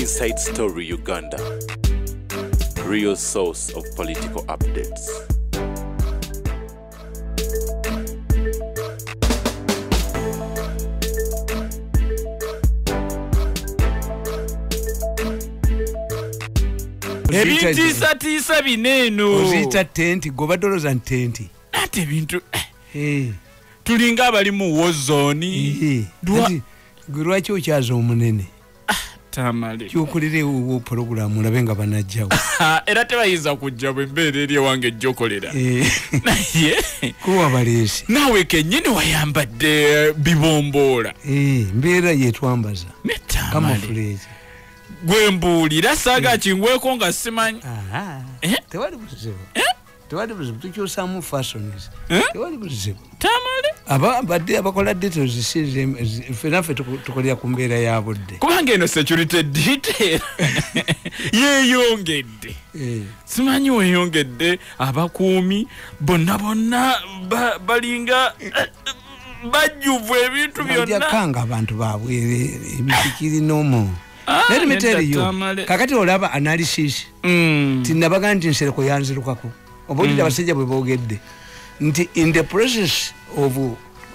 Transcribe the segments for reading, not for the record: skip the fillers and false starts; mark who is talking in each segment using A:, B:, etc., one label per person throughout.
A: Inside Story Uganda, real source of political updates.
B: Ebitiisa bineno.
C: Ozita tenti, gobadoloza ntenti.
B: Ate bintu. Tulinga abali mu wozoni.
C: Lwaki okyaza omunene?
B: Tamale.
C: Kyokolere wo programu labenga banajjawo.
B: Era tebayinza kujja bwembeera eri ewange ejjokolera. Naye
C: kuwa balesi.
B: Nawe kenyini wayambadde bibomboola.
C: Mbeera yetwambaza.
B: Tamale. Gwembuulira saaga kingweko nga simanyi.
C: Tewali buzibu. Tewali buzibu tukyusaamu fashions. Tewali buzibu.
B: Tamale.
C: Badde abakola details fenaffe tukolera ku mbeera ya budde.
B: Kubanga eno security detail yeeyongedde. Simanyi weeyongedde abakuumi bonna balinga bajjuvu ebintu byonna.
C: Kanga abantu baabwe ebisikiri nomo. Let me tell you, kakati olaba analysis. Tinabaga nti nsereko yanzirukako. Obulira abasajja bwe boogedde. Nti in the process of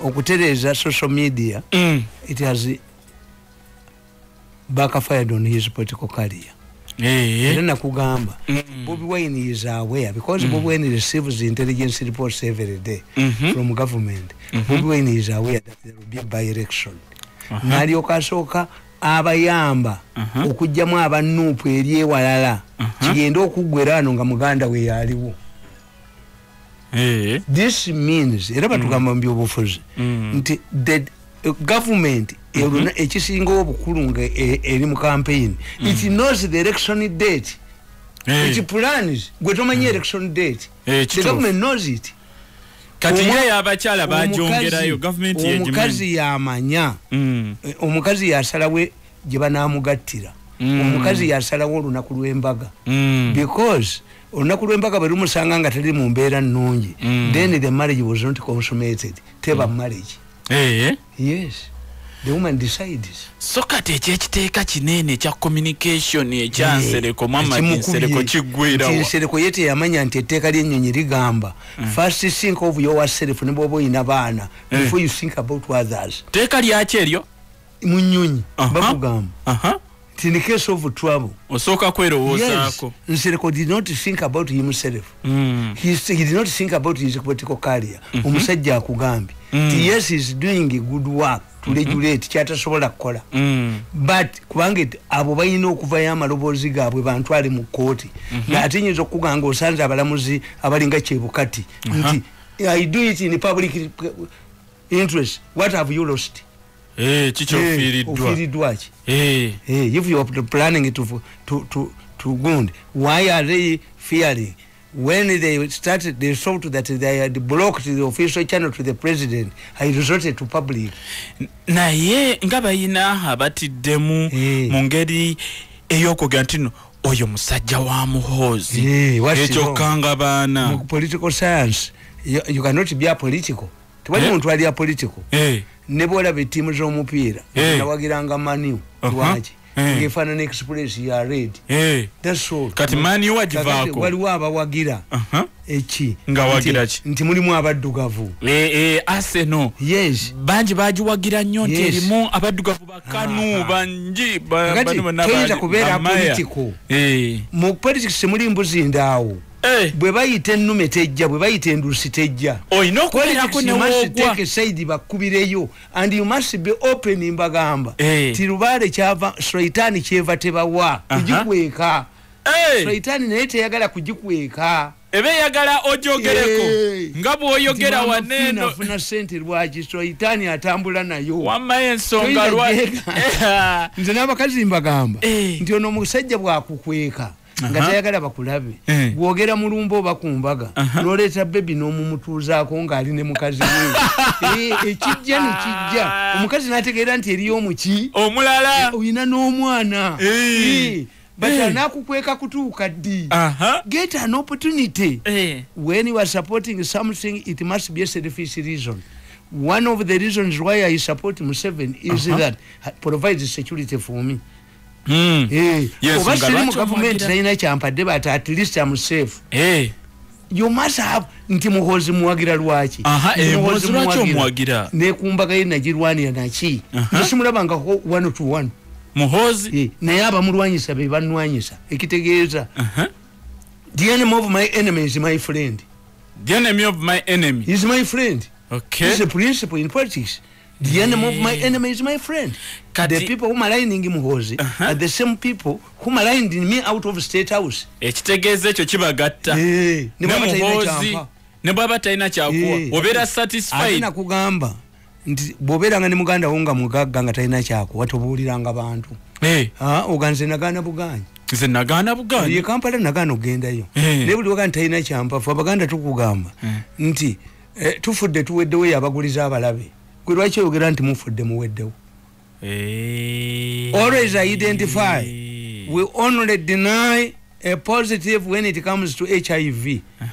C: okutereza social media, it has backfired on his political career. Era nakugamba, Bobi Wine is aware because Bobi Wine receives intelligence reports every day from government. Bobi Wine is aware that there will be a by-election. Nalyoka asooka abayamba okujjamu abanuupu eri ewalala kigenda okuggwera ano nga muganda we yaliwo. This means era batugamba mu byobufuzi nti the government ekisinga obukulu nga eri mu campaign it knows the election date. It plans gwe tomanyi election date. The government knows it.
B: Kati y'abakyala bajongerayo government yejimanyi.
C: Omukazi yamanya. Omukazi yasalawe gye banaamugattira. Omukazi yasalawo olunaku lw'embaga. Because olunaku lw'embaga bwe lumusanga nga tali mu mbeera nnungi. Then the marriage was not consummated. Teba marriage. Yes. The woman decides.
B: So kati ekyekiteeka kinene ekya communication ekyansereko mama nsereko kiggwerawo.
C: Nsereko yete yamanya nti etteeka ly'ennyonyi ligamba first think of yourself ne bw'oba oyina baana before you think about others.
B: Teeka lyaki eryo?
C: Mu nnyonyi bakugamba. In the case of trouble,
B: osooka kwerowoozaako.
C: Yes, Nsereko did not think about himself. He did not think about his political career. Omusajja akugambye. Yes, he's doing good work to regulate kyatasobola kukola. But kubanga abo balina okuvayo amaloboozi gaabwe bantwale mu kkooti. Ate nyinza okuganga osanze abalamuzi abalinga Kyebukati nti I do it in public interest. What have you lost?
B: Chicho
C: if you are planning to wound, why are they fearing? When they started, they saw that they had blocked the official channel to the president. I resorted to public.
B: Na ye ngaba ina abatiddemu mu ngeri ey'okugantino oyo musajja wa muhoozi ekyo kanga baana.
C: Political science, you cannot be a political. Tewali muntu ali a political. Nebola betimu z'omupiira nawagiranga Manu lwaki ngefaanana express ya red. That's all.
B: Kati Manu wagivaako
C: waliwo abawagira eki
B: nga wagira ki
C: nti mulimu abaddugavu.
B: Arsenal
C: yes
B: bangi bagiwagira nnyo nti erimu abaddugavu bakanu bangi
C: toyinza kubeera political. Mu politics muli mbuzi ndaawo. Bwe bayita ennume tejja, bwe bayita enduusi tejja.
B: Oyina okubeerako ne woogwa.
C: Take a side bakubireyo and you must be open mbagamba. Tirubaale kyava Soitani kyeva tebawa kugikweka. Soitani naye teyagala kugikweka.
B: Ebe yagala ojogereko nga bw'oyogera waneno
C: nafuna sente lwaki Soitani atambula nayo.
B: Wamma ensonga lwaki
C: nze n'abakazi mbagamba nti ono omusajja bwakukweka nga tayagala bakulabe bwogera mulumbo bakumbaga noleeta bebi n'omumutuuzaako ng'ali ne mukazi we ekijja ne kijja omukazi n'ategeera nti eriyo omuki
B: omulala
C: oyina n'omwana but anakukweka kutuuka ddi. Get an opportunity. When you are supporting something, it must be a selfish reason. One of the reasons why I support Museveni is that provides security for me. oba siri mu government naina kyampadde but at least I'm safe. You must have nti muhozi muwagira lwaki.
B: Muhozi lwaki omuwagira?
C: Nekumbaga ye nagirwanira naki. Nisimulabanga 1-to-1.
B: Muhozi
C: naye abamulwanyisa be banwanyisa ekitegeeza. The enemy of my enemy is my friend.
B: The enemy of my enemy
C: is my friend.
B: Okay.
C: It's a principle in politics. The enemy of my enemy is my friend. The people who maligning Muhozi are the same people who maligned me out of State House.
B: Ekitegeeza ekyo kibagatta.
C: Ne Muhozi
B: ne baba talina kyakuwa. Obeera satisfied.
C: Alina kugamba nti bwobeeranga ne muganda wo nga mugagga nga talina kyakuwa tobuuliranga bantu. Oganze nagaana buganyi.
B: Nze nagaana buganyi.
C: Ye Kampala nagaana ogendayo. Ne buli waganda talina kyampafu abaganda tukugamba nti tufudde tuweddewo yabaguliza abalabe. Gwe lwaki oyogera nti mufudde muweddewo? Always identify. We only deny a positive when it comes to HIV.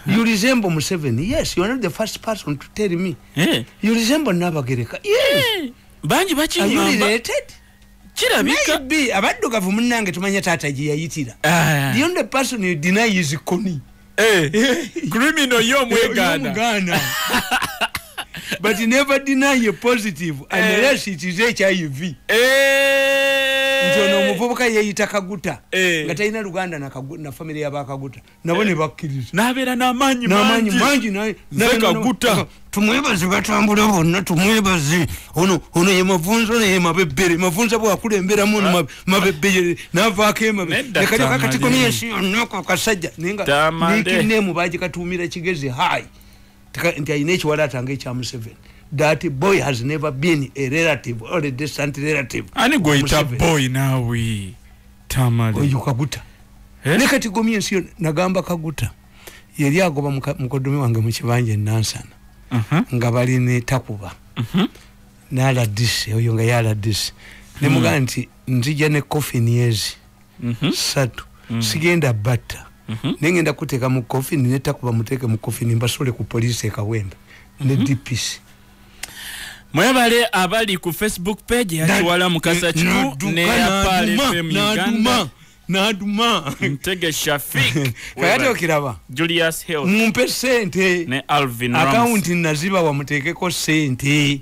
C: You resemble Museveni. Yes, you are not the first person to tell me. You resemble Nabagereka. Yes.
B: Banji bachi
C: are you related?
B: Kirabika.
C: Maybe abaddugavu munnange tumanya taata gye yayitira. The only person you deny is Koni.
B: Criminal yo mwegana.
C: But you never deny a positive unless it is HIV. Njono muvubuka yeyita Kaguta nga talina Luganda na family ya Bakaguta nabo ne bakkiriza
B: nabeera n'amaanyi mangi
C: na
B: Kaguta
C: tumwebaze batambula bonna tumwebaze ono ye Mavunzo ne Mabebere Mavunzo bwakulembera mu Mabebere navaako emabe nekajja kakati komyensi yonnako kasajja nenga nikinemu baje katumira kigezi hai nti ayina ekiwala atanga ekya Museveni. That boy has never been a relative or a distant relative.
B: Ani goita boy nawe Tamale.
C: Oyo Kaguta. Nekati gomyensi nagamba Kaguta. Yali agoba mukodomi wange mu kibanje Nansana. Nga bali ne Takuba. Nala disi oyo nga yala disi. Ne muganti nzija ne coffin yezi. Satu. Sigenda batta. Nengenda kuteka mu coffin ne Takuba muteke mu coffin mbasole ku police ekawemba. Ne DPC.
B: Mwebale abali ku Facebook page ya Kiwala Mukasa Chiku ne Apale FM Uganda
C: Naduma
B: Ntege Shafik
C: kayate okiraba
B: Julius Health
C: mumpe sente
B: ne Alvin Rams
C: account naziba wa mutekeko sente.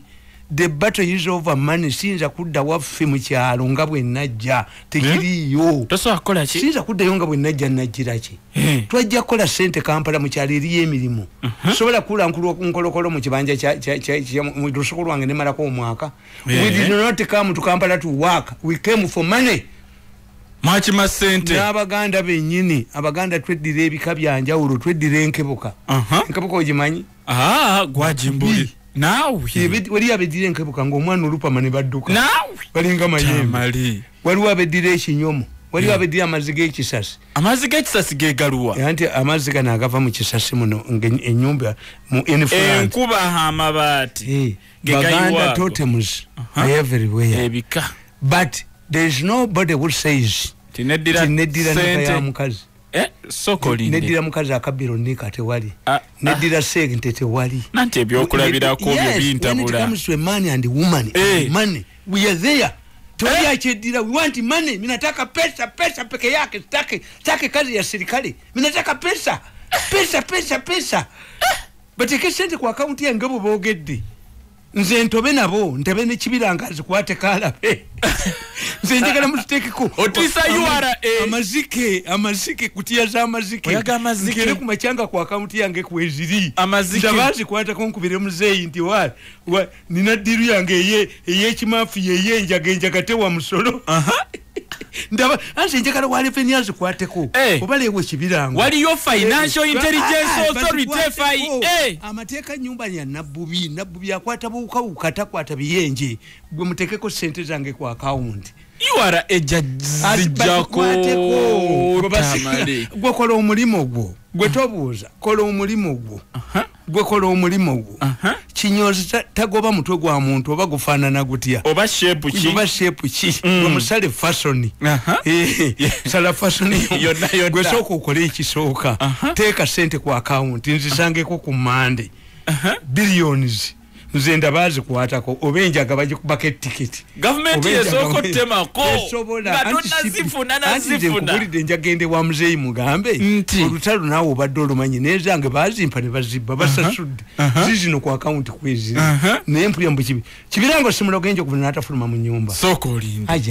C: The battle is over money. Sinza kudda waffe mu kyalo nga bwe najja tekiriyo.
B: Toso akola ki?
C: Sinza kudda yonga bwe najja najjira ki? Twajja kola sente Kampala mu kyalo eri emirimu. Sobola kula nkolokolo mu kibanja kya mu lusuku lwange ne malako omwaka. We did not come to Kampala to work. We came for money.
B: Machi masente.
C: N'abaganda bennyini, abaganda tweddira ebika byanjawulo, tweddira enkebuka. Enkebuka ogimanyi?
B: Gwajimbuli. Nawe
C: wali abedire nkebuka ng'omwana olupama ne badduka
B: nawe
C: balinga
B: mayembe
C: waliwo abedire ekinyomo waliwo abedire amazzi g'ekisasi
B: gegaluwa
C: anti amazzi gano agava mu kisasi muno ennyumba mu infront
B: enkuba amabaati
C: baganda totems everywhere
B: ebika
C: but there is nobody who says
B: tinedira
C: neka ya mukazi
B: soko linde
C: nedira mukazi akabiro nika tewali nedira sente tewali
B: nanti ebyokulabira ko byo bintabula
C: when it comes to a man and a woman money we are there toli achedira we want money minataka pesa peke yake take kazi ya serikali minataka pesa but ekesente ku account yange bo bogedde nze ntobe nabo ntebe ne kibirangazi kwate kala pe nze njagala mutekeko
B: otisa URA
C: amazike kutia za amazike
B: oyaga amazike
C: ngere ku machanga ku account yange kweziri
B: amazike
C: ndabazi kwata konkubire muzeyi nti wa nina diru yange eye kimafu yeye njagenjagate wa musolo ndaba anze njagala wale feniazi kwateko obalewe kibirango
B: wali yo financial intelligence authority FIA
C: amateeka nyumba ya nabubi akwata ukata kwata biyenje gwe mutekeko sente zange ku account
B: URA ejajjako
C: Tamale gwe kola omulimo gwo gwe tobuuza kola omulimo gwo gwe kola omulimo gwo kinyozi tagoba mutwe gwa muntu oba gufaanana gutya
B: oba shape
C: ki gwe musale fashion sala fashion gwe sooka okole ekisooka teeka sente ku account nzisangeko ku mande billions nze ndabazi kuwatako obenjaga bagikubako ticket
B: government yesoko temako
C: nazifuna njagende wa muzeyi mugambe olutalo nawe obadde olumanyi nezange bazimpa ne bazibba basasudde zizino ku account kwezi naye mpulya mbu kibirango simulogenje kubona atafuluma mu nyumba
B: soko olinde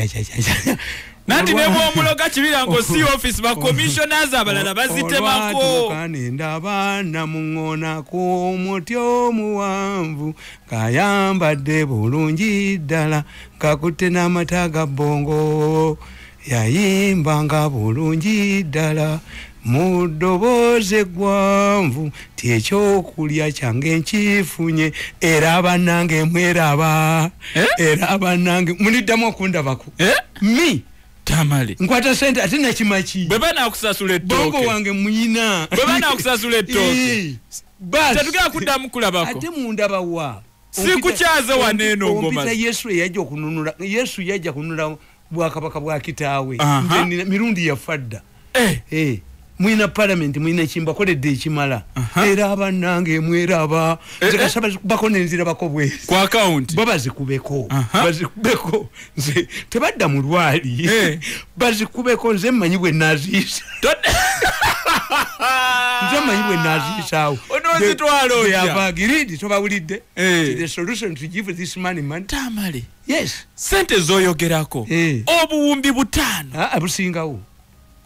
B: nanti ne bwomuloga kibirango si office ba commissioners abalala bazitemako
C: kanenda abaana mungona ko mutyo muwanvu kayambadde bulungi ddala kakutte n'amataga bongo yayimbanga bulungi ddala mu ddoboozi eggwanvu ti ekyokulya kyange nkifunye era bannange mweraba era bannange muliddamu okundabako mi
B: Tamale
C: nkwata sente ate nakimaki
B: bwe nakusasula ettooke
C: bongo wange muyina
B: bwe nakusasula ettooke basi tetugenda kuddamu kulabako
C: ate mundaba wa
B: sikukyaze waneeno ngoma
C: Yesu yajja okununula Yesu yajja kununula bwakabaka bwa kitaawe Mirundi yafadda mwina parliament mwina chimba koledde ekimala era abannange mweraba zikasaba bako nenzira bako bwezi
B: kwa account
C: bazikubeko nze tebadda mu lwali bazikubeko nze mmanyi bwe nazisa nze mmanyi bwe nazisa
B: onozitwalo
C: yabagiridi tobawulidde the solution to give this money
B: Tamale
C: yes
B: sente zoyogerako obuwumbi 5
C: abusingawo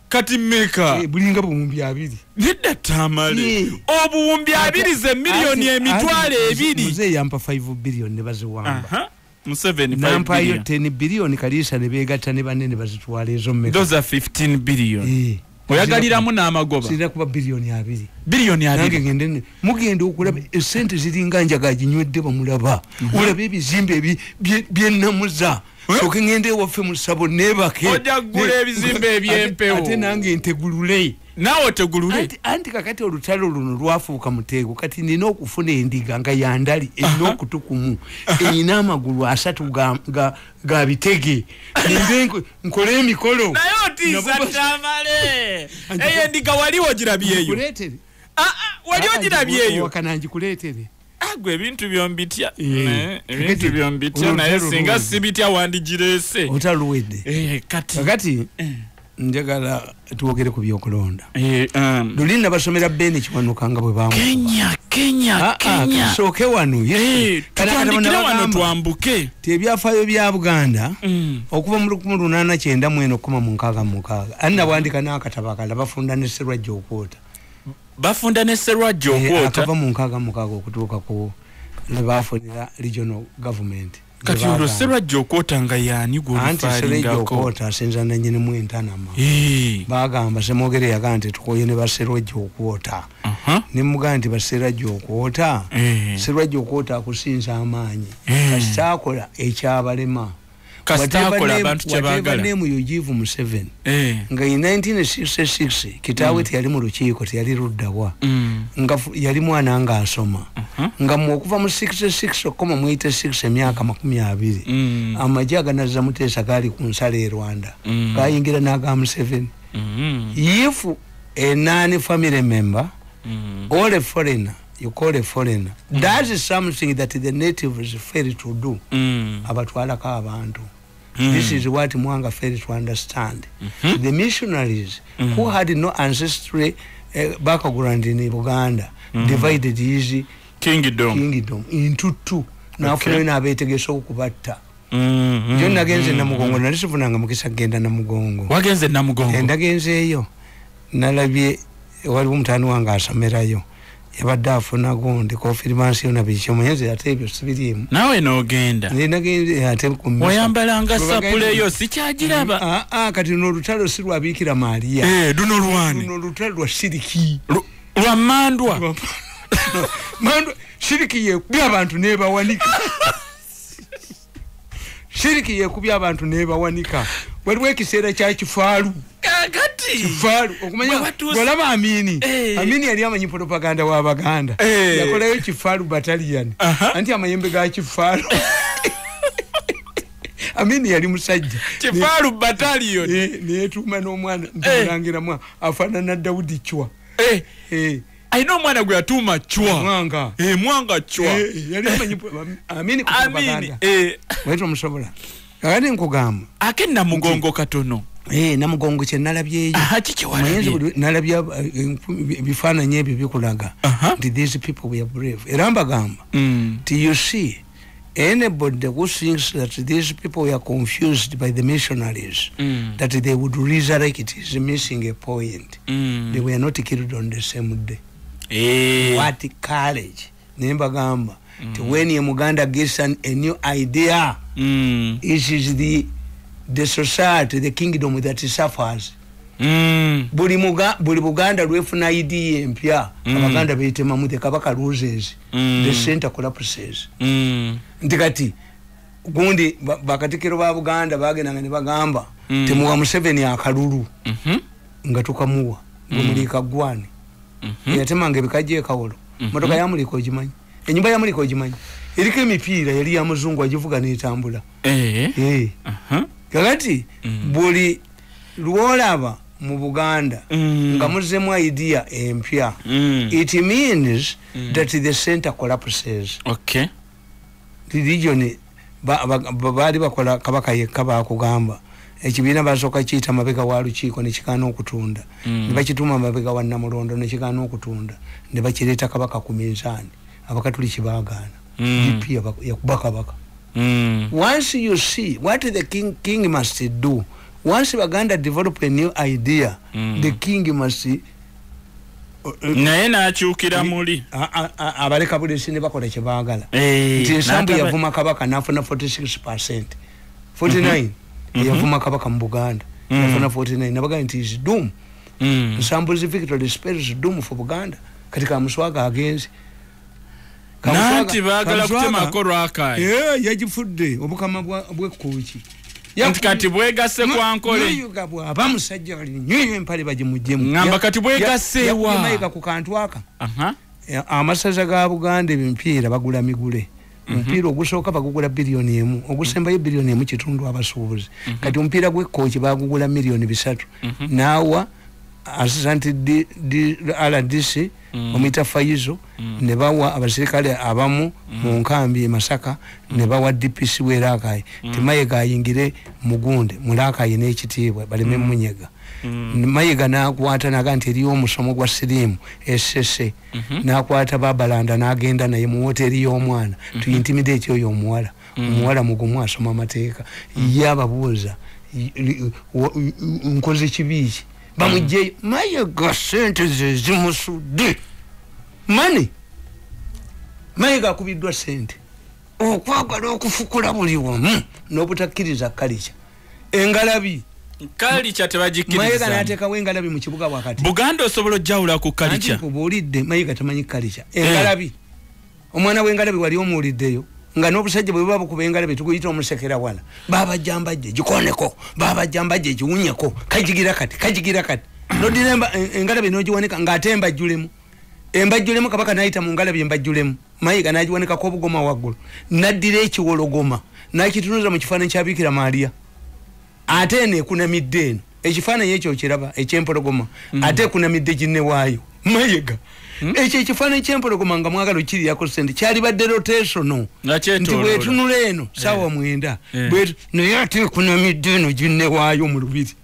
B: kati meka
C: bulinga buwumbi 2
B: nidda Tamale obuwumbi 2 ze milioni emitwale 2
C: muze yampa 5 billion ne baziwamba
B: mu 7 billion
C: nampa 10 billion kalisa ne begatta ne banene bazitwala ezo meka
B: those are 15 billion oyagaliramu n'amagoba
C: sira kuba billioni 2
B: billioni 2
C: nange ngende mugende okulaba esente ziringa njaga ginywedde bamulaba olaba ebizimbe byennamuza soke ngende waffe mu sabo nebake
B: ojagula ebizimbe ebyempewo
C: ate nange ntegulule
B: nawe tegulule
C: anti kakati olutalo luno lwafuuka muteego kati nina okufuna endiga nga yandali erina okutukumu erina amagulu 3 ga bitege nimbe nkole emikolo
B: naye otiisa Tamale eyo endiga waliwo girabyeyo waliwo girabyeyo
C: wakanangikuleetere
B: agwe ebintu byombitya ebintu byombitya naye singa sibitya wandigirese
C: otaluwedde kati njagala tuwogere ku byokulonda luli nabasomera bene kiwanukanga bwe bamu
B: Kenya
C: tusooke wano
B: tutandikire wano twambuke
C: tebyafaayo bya Buganda okuva mu 1896 ani nabwandika n'akatabo akalala bafunda ne Sserwajja Okwota akava mu 66 okutuuka ku ne bafunira regional government
B: kati olwo Sserwajja Okwota nga yaani
C: gwolufaalingako asinza nanyini mu entanama bagamba Semwogere yagamba nti tukoye ne Sserwajja Okwota ne mugamba nti Sserwajja Okwota Sserwajja Okwota akusinza amaanyi kasitakola ekyabalema
B: kasitakola abantu kyebagala
C: nemu yujivu mu 7 nga in 1966 kitaawe teyali mu lukiiko teyali luddawa nga yali mwana nga asoma nga okuva mu 66 okoma mu 86 emyaka 20 amajja ganazza Muteesa gali ku nsala e Rwanda gayingira n'aga Museveni if a non-family member or a foreigner you call a foreigner that is something that the natives fail to do abatwalako abantu this is what Mwanga failed to understand the missionaries who had no ancestry background in Uganda divided his kingdom into 2 nafuna abetegese okubatta njo nagenze Namugongo nalisifunanga mukisa genda Namugongo
B: wagenze Namugongo
C: ndagenzeeyo nalabye waliwo mutani wange asomerayo yabadde afuna gundi confirmation nabikyo mwenze ate ebyo sibirimu
B: nawe n'ogenda
C: nagenze ate kumisa
B: oyambalanga sapule yo sikyagiraba
C: kati no lutalo sirwabikira Maria
B: duno lwani
C: duno lutalo lwa shiriki
B: lwa mandwa
C: shiriki yekubya abantu nebawanika shiriki yekubya abantu nebawanika waliwo ekiseera kya kifaalu kifaalu okumanya walaba Amini Amini yali amanyi propaganda wa Baganda yakolayo kifaalu battalion anti amayembe ga kifaalu Amini yali musajja
B: kifaalu battalion
C: neyetuuma n'omwana ntulangira mwa afaanana Daudi Chwa
B: aina omwana gwe yatuuma chwa mwanga chwa
C: yali amanyi amini kupaganda wetu musobola kakati nkugamba
B: ake namugongo katono
C: namugongo kye nalabyeyo nalabya bifaananyi ebyo bikulaga nti these people were brave era mbagamba nti you see anybody who thinks that these people were confused by the missionaries that they would resurrect is missing a point. They were not killed on the same day. What courage nembagamba when Muganda gets a new idea it is the society, the kingdom that suffers. Buli Buganda lwefuna idea empya abaganda beetema mu the kabaka loses the center collapses. Ntikati gundi bakatikiro ba Buganda bagenda ne bagamba temuwa Museveni akalulu nga tukamuwa ngomulika gwani yatemanga bikaje kawolo motoka ya muliko jimanyi enyumba ya muliko jimanyi irike emipira yali ya muzungu ajivuga n'etambula kakati buli lwolaba mu Buganda nga muzemu idea empya it means that the center collapses.
B: Okay,
C: the region bali bakola kabaka yekaba kugamba ekibiina basoka kiita mabega wa lukiiko ne kikana okutunda ne bakituma mabega wa Namulondo ne kikana okutunda ne bakireta kabaka ku minzani abakatuli kibagana Ebipya yakubaka baka. Once you see what the king must do, once Baganda develop a new idea, the king must
B: naye nakyukira muli
C: abaleka bulisi ne bakola kye baagala nti ensambu yavuma kabaka nafuna 46%, 49 yavuma kabaka mu Buganda nafuna 49 nabaga nti is doom. Ensambu zi victory spells doom for Buganda katika muswaga agenzi
B: nanti bagala kutema korwaka
C: yagifudde obukama bw'ekkuuki
B: nti kati bwegase kwankole
C: abamusajja kali nyinyi empale bagimujjemu
B: ngamba kati bwegasewa
C: yamayika ku kantu aka amasaza ga Buganda ebimpiira bagula migule mpira ogusooka bagugula bilioni emu ogusembayo bilioni emu kitundu abasuubuzi kati omupiira gw'ekkooti bagugula milioni 3 naawa assistant RDC omita Faizo ne bawa abasirikale abamu mu nkambi Masaka ne bawa DPC werakai timayega ayingire mugunde mulakayi n'ekitiibwa baleme munyega mayiga nakwata naganti eriyo omusomo gwa sirimu esese nakwata Babalanda nagenda naye mu hoteli y'omwana tu intimidate oyo omuwala mugumu asoma amateeka yababuuza nkoze kibiki bamujje mayiga sente zimusudde money mayiga akubiddwa sente okwagala okufukula buli wamu n'obutakkiriza kalicha engalabi
B: kalicha tebagikiriza
C: mayiga n'ateekawo engalabi mu kibuga wakati
B: Buganda osobola jawula ku kalicha
C: obuulidde mayiga tamanyi kalicha engalabi omwana w'engalabi wali omuwuliddeyo nga n'obusajja bwe buba bukuba engalabi tukuyita omusekera wala baba jambajje gikoneko baba jambajje giwunyeko kajigira kati nodira engalabi n'ogiwanika ng'ate embajjulemu kabaka n'ayita mu ngalabi embajjulemu mayiga n'agiwanika ko obugoma waggulu naddira ekiwologoma n'akitunuza mu kifaananyi kya Bikira Maria ate eno ekunamidde eno ekifaananyi ekyo kiraba ekyempologoma ate ekunamidde ginne waayo mayiga ekyo ekifaananyi ky'empologoma nga mwagala okiriyako sente kyali badde rotational nti bwetunula eno saawa 9 naye ate ekunamidde eno ginne waayo mu lubiri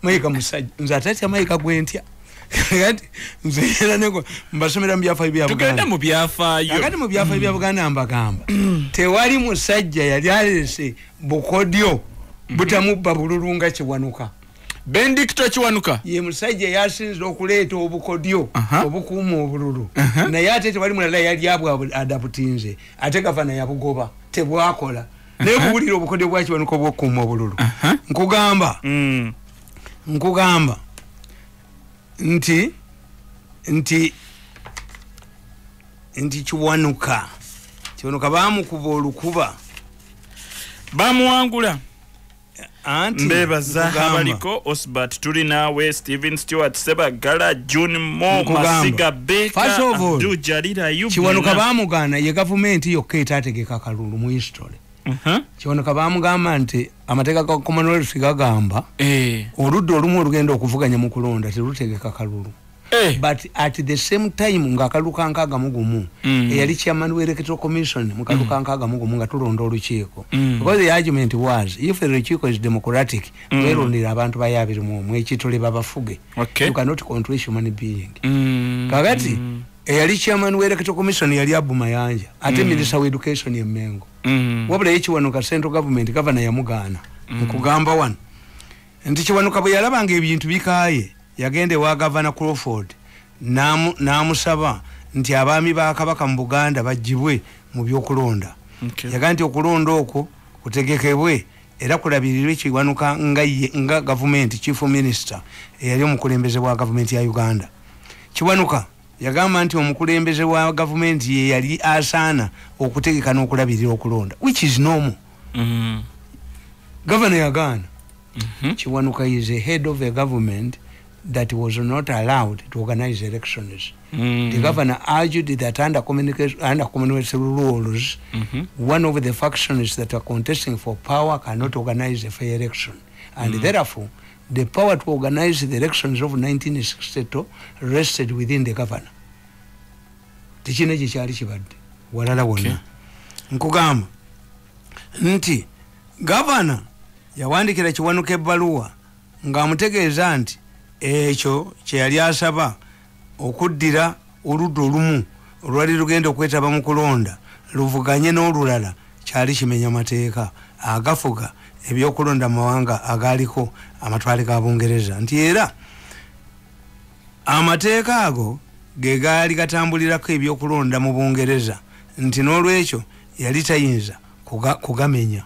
C: mayiga musajja nze atatya mayiga gwentya kati nze era neko mbasomera mu byafaayo bya Buganda
B: tugenda mu byafaayo
C: kati mu byafaayo bya Buganda mbagamba tewali musajja yali alese bukodyo butamubba bululunga Kiwanuka
B: Benedicto Kiwanuka
C: ye musajja yasinze okuleeta obukodyo obukuuma obululu naye ate tewali mulala yali abwa adaputinze ate gavana yabugoba tebwakola naye kuwulira obukodyo bwa Kiwanuka obw'okuuma obululu nkugamba nti Kiwanuka bamukuba olukuba
B: bamuwangula mbebaza abaliko Osbert tuli naawe Steven Stewart Sebagala June Mo Masiga Beka Abdul Jalil Ayubu
C: Kiwanuka bamugana ye government yokka etategeka kalulu mu history Kiwanuka bamugamba nti amateeka ga Commonwealth gagamba oludde olumu olugenda okuvuganya mu kulonda terutegeka kalulu but at the same time ngakaluka nkaga mugumu yali chairman we electoral commission mukaluka nkaga mugumu ngatulondo olukiiko because the argument was if the olukiiko is democratic werondera abantu bayabiri mu ekitole babafuge you cannot control human being kakati yali chairman we electoral commission yali Abuma Yanja ate minister of education ye Mengo wabula ekiwanuka central government governor ya Mugana nkugamba one nti kiwanuka bwe yalabanga ebintu bikaye yagende wa governor Crawford namusaba nti abaami ba kabaka mu Buganda bajibwe mu byokulonda yaganti okulonda okwo kutegekebwe era kulabirirwe kiwanuka nga government chief minister yali omukulembeze wa government ya Uganda kiwanuka yagamba nti omukulembeze wa government ye yali asana okutegeka n'okulabirira okulonda which is normal governor yagana kiwanuka is a head of a government that was not allowed to organize elections. The governor argued that under communist rules, one of the factions that are contesting for power cannot organize a fair election. And therefore, the power to organize the elections of 1962 rested within the governor. Tichineji chali chibadde. Walala wonna. Nkugamba. Nti, governor, yawandikira kiwanuka ebbaluwa ng'amutegeeza nti ekyo kye yali asaba okuddira oludda olumu olwali lugenda okwetaba mu kulonda luvuganye n'olulala kyali kimenya mateeka agafuga ebyokulonda mu mawanga agaaliko amatwale ga Bungereza nti era amateeka ago ge gaali gatambulirako ebyokulonda mu Bungereza nti n'olwekyo yali tayinza kugamenya.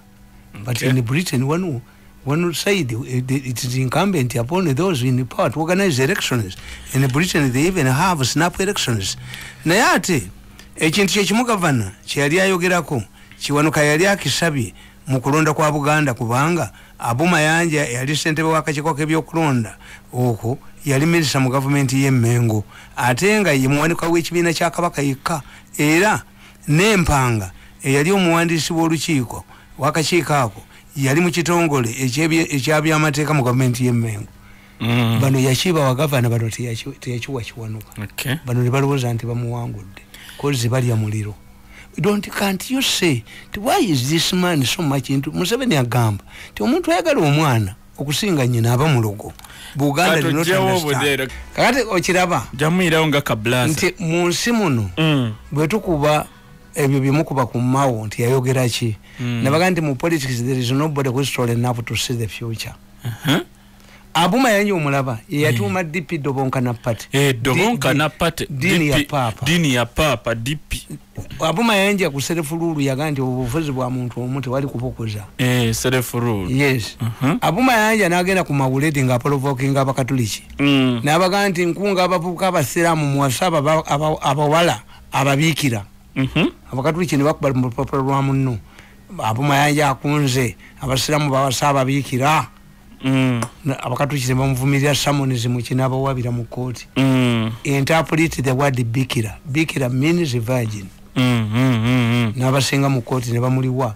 C: But in Britain, one side, it is incumbent upon those in power to organize elections. In Britain, they even have snap elections. Nayate, ekintu kyekimugavana kyali ayogerako kiwanuka yali akisabye mu kulonda kwa Buganda kubanga Abuma Yanja yali ssentebe w'akakiiko k'ebyokulonda okwo yali minisita mu gavumenti y'e Mengo ate nga ye muwanika w'ekibiina kya Kabaka yekka era n'empanga eyali omuwandiisi w'olukiiko w'akakiiko ako yali mu kitongole ekyabyamateeka mu gavumenti y'e Mengo bano yakiba wa gavana bano teyakiwa kiwanuka bano ne balowooza nti bamuwangudde kozi balya muliro. Can't you say why is this man so much into Museveni agamba ti omuntu ayagala omwana okusinga nnyina aba mulogo Buganda did not understand kakati okiraba
B: jamuyirawo nga kablasa
C: nti mu nsi muno bwe tukuba ebyo byemukuba ku mawo nti yayogera ki nabaga nti mu politics there is nobody who is tall enough to see the future. Abuma Yanja omulaba yatuuma DP Dobonkana Party
B: Dobonkana Party
C: dini ya papa
B: DP
C: Abuma Yanja ku serefululu yaga nti obufuzi bwa muntu omu tewali kubukuza
B: serefululu
C: yes Abuma Yanja n'agenda ku mawuledi nga provoking abakatuliki n'abaga nti nkunga abavubuka abasiraamu muwasaba abawala ababiikira abakatuliki ne bakubala mu lupapula lwa munno Abuma Yanja akunze abasiraamu bawasa ababiikira abakatuliki bamuvumirira summons mu kinaba wabira mu kooti interpret the word bikira means virgin n'abasenga mu kooti ne bamuliwa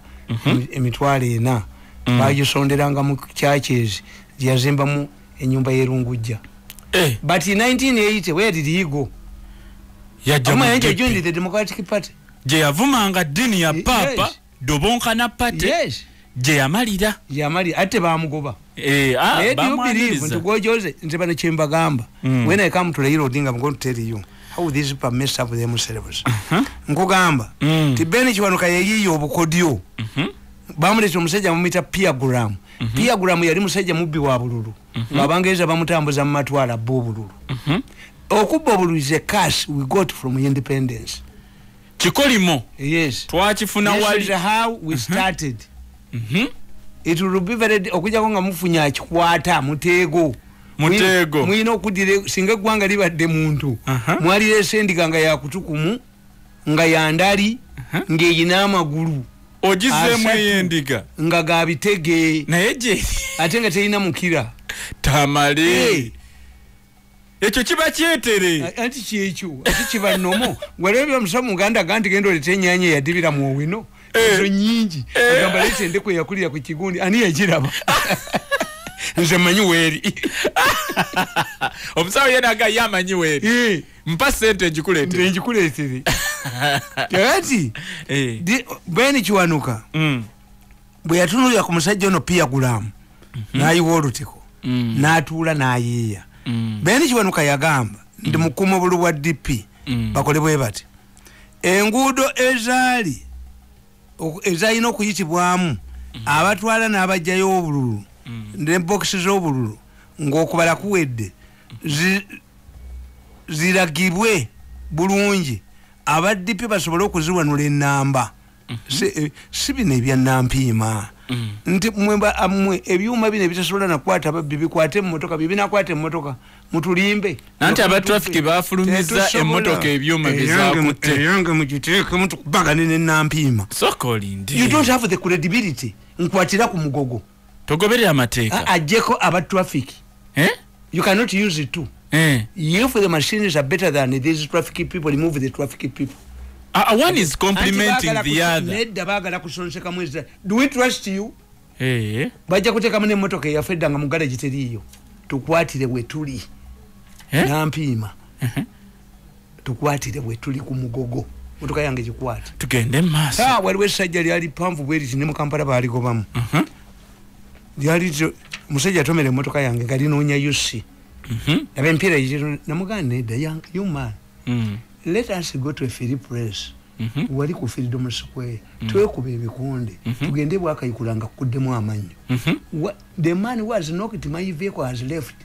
C: emitwalo 4 bagisonderanga mu churches yazimbamu enyumba y'erungujja but in 1980 where did he go? Yajja joined the Democratic Party
B: je yavumanga dini ya papa Dobonkana Party je yamalira ate bamugoba
C: bamwaniriza ntugojoze nti bano kyembagamba when I come to the Odinga I'm going to tell you how these people mess up themselves nkugamba ti beni kiwanuka yeyiyo obukodyo bamuleta omusajja mumita piagram yali musajja mubbi wa bululu ng'Abangereza bamutambuza mu matwala b'obululu okubba obululu is a curse we got from independence
B: kikolimo
C: yes
B: twakifuna wali
C: how we started it will be very okujako nga mufunya akikwata muteego mwina okudire singa gwanga libadde muntu mwalire sendiga nga yakutukumu nga yandali ng'eyina amagulu
B: ogizemu eyendiga
C: nga gabitege
B: naye gye
C: ate nga teyina mukira
B: tamale ekyo kiba kyetere
C: anti kyekyo ati kiba nomo walebya musamu Uganda ganti gendo letenyanye yadibira mu owino ezo nyingi agamba lete ndeko yakulira ku kigundi ani yagiraba nze manyi weri
B: omusawo yena aga yamanyi weri mpa sente
C: njikuleetere kati beni Kiwanuka bwe yatunulira ku musajja ono pia gulamu n'ayiwa olutiko n'atuula n'ayeeya beni Kiwanuka yagamba ndi mukuuma bulu bwa DP bakole bwe bati enguudo ezalina okuyitibwamu abatwala n'abajjayo obululu ne bokisi z'obululu ng'okubala kuwedde ziragibwe bulungi aba DP basobole okuziwanula ennamba si bino ebyannampiima nti mmwe ebyuma bino ebitasobola nakwata ababbi bikwate emmotoka bibinakwata emmotoka mutulimbe
B: nanti abatrafiki bafulumiza emmotoka ebyuma bizakutte
C: eyange mugiteekemu tukubagane n'ennampiima
B: sokolindi
C: you don't have the credibility nkwatira ku mugogo
B: togoberera amateeka
C: ajjeko aba traffic you cannot use it too if the machines are better than these traffic people, remove the traffic people.
B: One is complimenting the other.
C: Do we trust you? Baja kuteka mune motoka ya fedda nga mugale jiteriyo tukwatire wetuli nampima tukwatire wetuli ku mugogo motoka yange jikwata
B: tugende maso
C: waliwe sajja lyali pamvu bweri ne mu Kampala bali gobamu lyali musajja tomere motoka yange kali nonya yusi nabe mpira yijiro namugane da young man let us go to a free place wali ku Freedom Square twekube ebikonde tugende bwakayikulanga kuddemu amanyo the man was knocked, my vehicle has left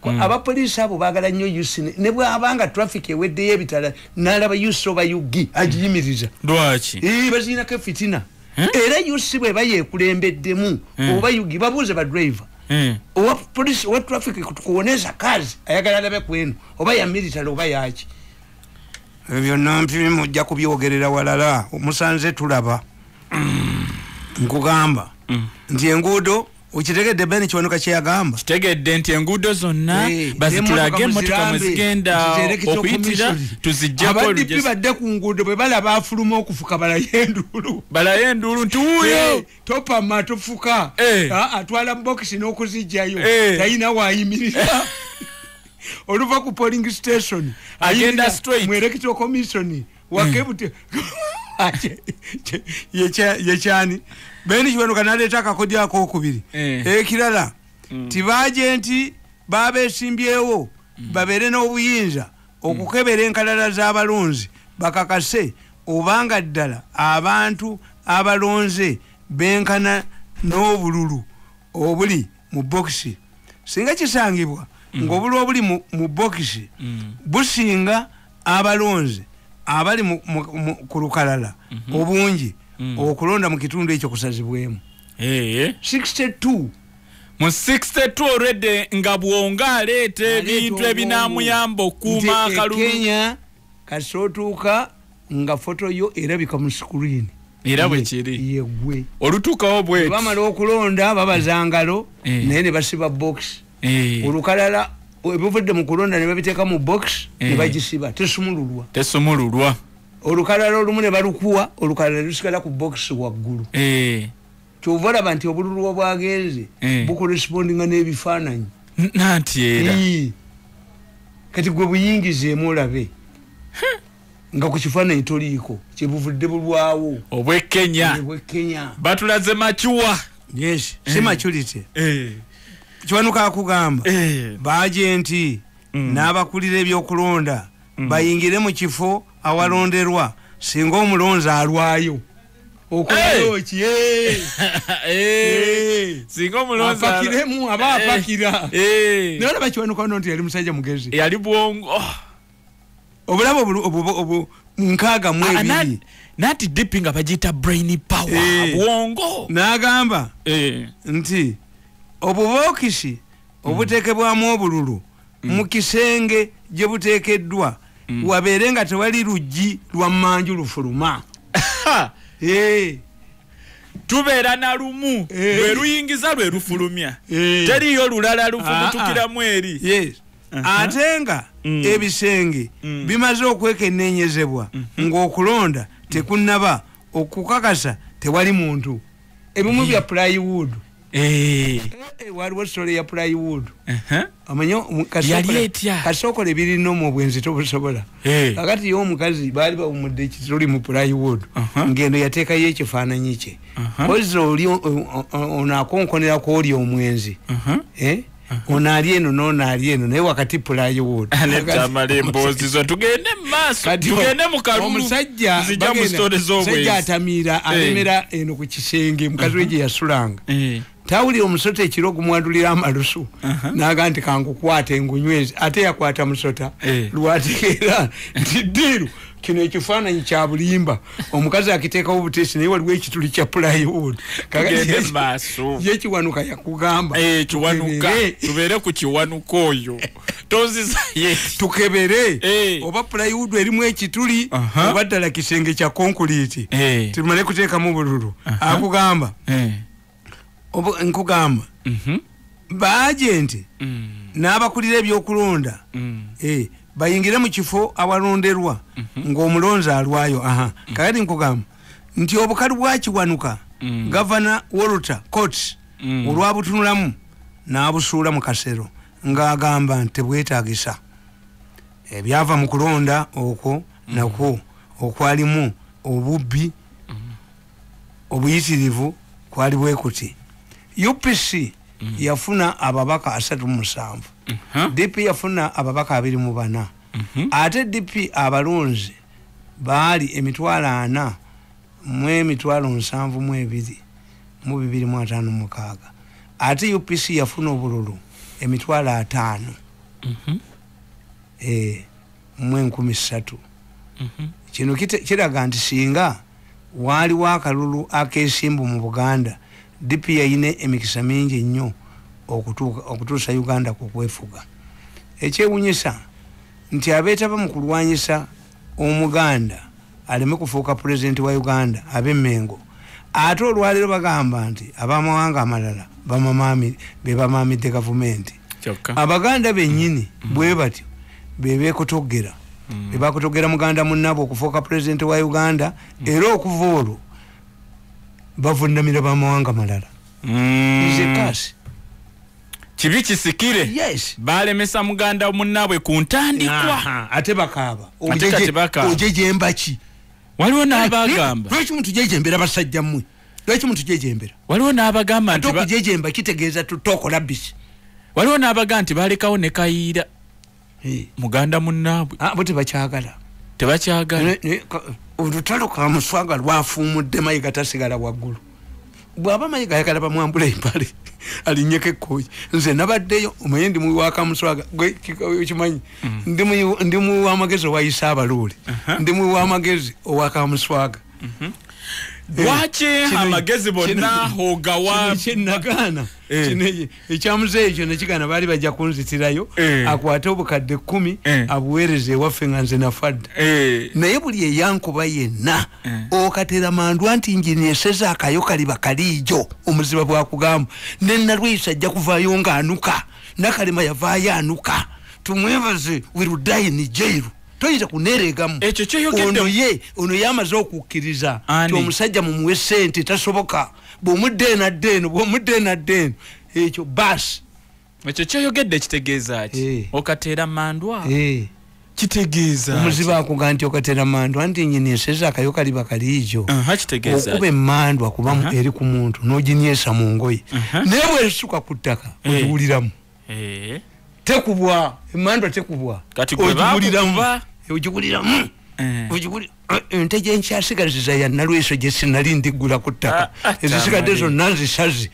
C: aba police abo bagala nnyo yusi ne bwabanga traffic ewedde yebitala nalaba yusi oba yugi ajiyimiriza
B: lwaki
C: bazina ke fitina era yusi bwe bayeekulembeddemu oba yugi babuuze ba driver owa police wa traffic kuoneza kazi ayagala alabe kwenu oba ya military oba yaki ebyo nampi mujja kubyogerera walala omusanze tulaba nkugamba nti enguudo ukitegedde Beni Kiwanuka kye yagamba
B: kitegedde nti enguudo zonna bazitulage emmotoka mwezigenda okuyitira tuzijjako
C: abaddipi badde ku nguudo bwe balaba afuluma okufuka
B: balayo enduulu nti wuuyo
C: topama tofuka atwala bokisi n'okuzijjayo talina waayimirira oluva ku polling station
B: agenda straight
C: mu electoral commission wakebute yekyani Beni Kiwanuka naleeta akakodi akokubiri ekirala tibagenti babesimbyewo babeere n'obuyinza okukebera enkalala z'abalonzi bakakase obanga ddala abantu abalonze benkana n'obululu obuli mu bokisi singa kisangibwa ng'obulu obuli mu bokisi businga abalonze abali ku lukalala obungi okulonda mu kitundu ekyo kusazibwemu 62
B: mu 62 already nga bwonga aleeta ebintu ebinamuyamba okuuma akalulu
C: Kenya kasootuuka nga foto yo erabika mu screen
B: era bwe kiri
C: yegwe
B: olutuukawo bwe
C: bamala okulonda babazangalo naye ne basiba box olukalala ebivudde mu kulonda ne babiteeka mu box ne bagisiba tesumululwa olukalala olumu ne balukuwa olukalala lusigala ku box waggulu kyova olaba nti obululu obwagenze bukorespondinga n'ebifaananyi
B: nanti era
C: kati gwe buyingizeemu olabe nga ku kifaananyi toliiko kyebuvudde bulwawo
B: obwekenya batulaze macuwa
C: si maculite Kiwanuka akugamba baagenti n'abakulira ebyokulonda bayingire mu kifo awalonderwa singa omulonzi alwayo okoloki
B: singa omulonzi
C: apakiremu aba apakira naye olaba Kiwanuka nti yali musajja mugezi
B: yali bwongo
C: obulaba nkaaga mu ebiri
B: nati dipping abagiyita brain power bwongo
C: n'agamba nti obubokisi obuteekebwamu obululu mu kisenge gye buteekeddwa wabeere nga tewali luggi lwa mmanju lufuluma
B: tubeera na lumu lwe luyingiza lwe lufulumya teriyo lulala lufumutukiramu eri
C: ate nga ebisenge bimaze okwekennenyezebwa ng'okulonda tekunnaba okukakasa tewali muntu ebimu bya plywood waliwo story ya plywood
B: amanyo
C: kasokole birino mu bwenzi tobusobola kakati yo omukazi bali bawumudde ekituli mu plywood ngendo yateekayo ekifaananyi kye ozo oli onakonkonera ku oli omwenzi onali eno n'onali eno naye wakati plywood
B: Tamale mbozi zo tugende maaso tugende mu kalulu
C: omusajja
B: zijja mu stories z'obwenzi
C: sajja atamiira alemera eno ku kisenge mukazi we gye yasulanga tawulira omusota ekiro gumwandulira amalusu naga nti kankukwata engunywezi ate yakwata musota lwategeera nti ddiru kino ekifaananyi kya bulimba omukazi akiteekawo obuteesi naye waliwo ekituli kya plywood
B: tugende maaso
C: ye kiwanuka yakugamba
B: kiwanuka tubeere ku kiwanuka oyo tonziza yeti
C: tukebere oba plywood erimu ekituli oba ddala kisenge kya concrete tumale kuteekamu bululu akugamba nkugamba baagenti n'abakulira ebyokulonda bayingire mu kifo awalonderwa ng'omulonzi alwayo kakati nkugamba nti obukalu bwakiwanuka gavana Walter Coates olwabutunulamu n'abusuula mu kasero ng'agamba nti tebwetaagisa ebyava mu kulonda okwo nakwo okwalimu obubbi obuyitirivu kwali bwe kuti UPC yafuna ababaka 37 DP yafuna ababaka 24 ate DP abalonzi baali emitwalo 4 mu emitwalo 7 mu 256 ate UPC yafuna obululu emitwalo 5 mu 13 kino kiraga nti singa waliwo akalulu akesimbu mu Buganda DP yayine emikisa mingi nnyo okutuusa Uganda ku kwefuga ekyewunyisa nti abeetaba mu kulwanyisa omuganda aleme kufuuka pulezidenti wa Uganda ab'Emmengo ate olwaleero bagamba nti abamawanga amalala bebamaamidde gavumenti abaganda bennyini bwe batyo bebeekotogera bebakotogera muganda munnabo okufuuka pulezidenti wa Uganda era okuva olwo bavunamira bamawanga malala nze kasi
B: kibi kisikire balemesa muganda munnabwe ku ntandikwa
C: ate bakaaba ojejembaki
B: waliwo n'abagamba
C: lwaki muntu jejembera basajja mmwe lwaki muntu jejembera
B: waliwo n'abagamba nti
C: okujejemba kitegeeza tutokola bisi
B: waliwo n'abagamba nti balekawo ne kayiira muganda munnabwe
C: bo tebakyagala olutalo ka muswaga lwafuumudde mayiga tasigala waggulu bw'aba mayiga ayagala bamwambula empale alinyeko ekkoyi nze nabaddeyo omanye ndi muwaka muswaga kimanyi ndi muwamagezi owayisa abaluuli ndi muwamagezi owaka muswaga
B: lwaki amagezi bonna ogawa
C: kyenagaana ekyamuze ekyo nekigana baali bajja kunzitirayo akwate obukadde 10 abuweereze ewaffe nga nze nafadda naye buli eyankuba yenna okatera mandwa nti njinieseza akayo kaliba kaliijo omuziba bwakugamba nenalwisa ajja kuvaayo ng'anuka nakalema yavaayo anuka tumwebaze wirudayini jairu toyinza kuneregamu
B: ekyo kyoyogedde
C: ono ye amaze okukkiriza ti omusajja mumuwe ssente tasoboka bw'omudde naddeeno ekyo basi
B: ekyo kyoyogedde kitegeeza ki okateera mandwa kitegeeza
C: omuziba akuga nti okateera mandwa nti nyinieseza akayo kaliba kaliijo okuba emmandwa kuba eri ku muntu n'oginyesa mu ngoye naye bwesuka ku ttaka ogiwuliramu tekubwa emmandwa tekubwa ogiguliramu ente gyenkyasigaliza yannalweso gye sinali ndiggula ku ttaka ezisigadde zonna nzisazi